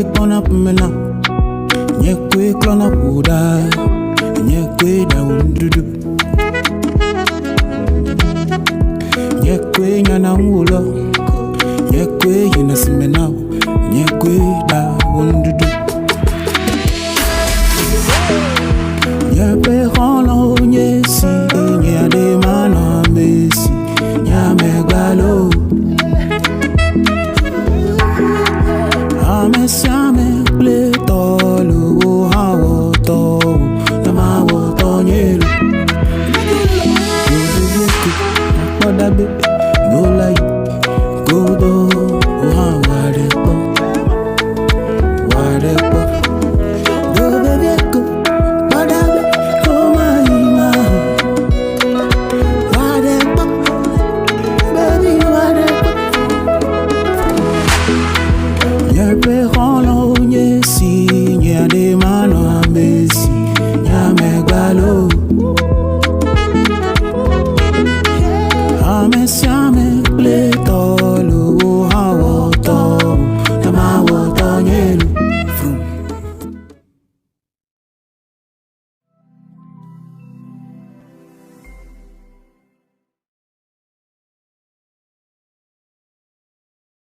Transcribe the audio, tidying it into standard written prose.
quick on up me now. Nye quick on up uda. Nye quick da undudu. Nye quick nyana ulo. Nye quick yina sime now. Nye quick da undudu. Nye pe kono nye si. Nye ade mana mesi. Nye me galo. Ame siame ple tolu hawo to na mawo to nyelu. Go do go like go do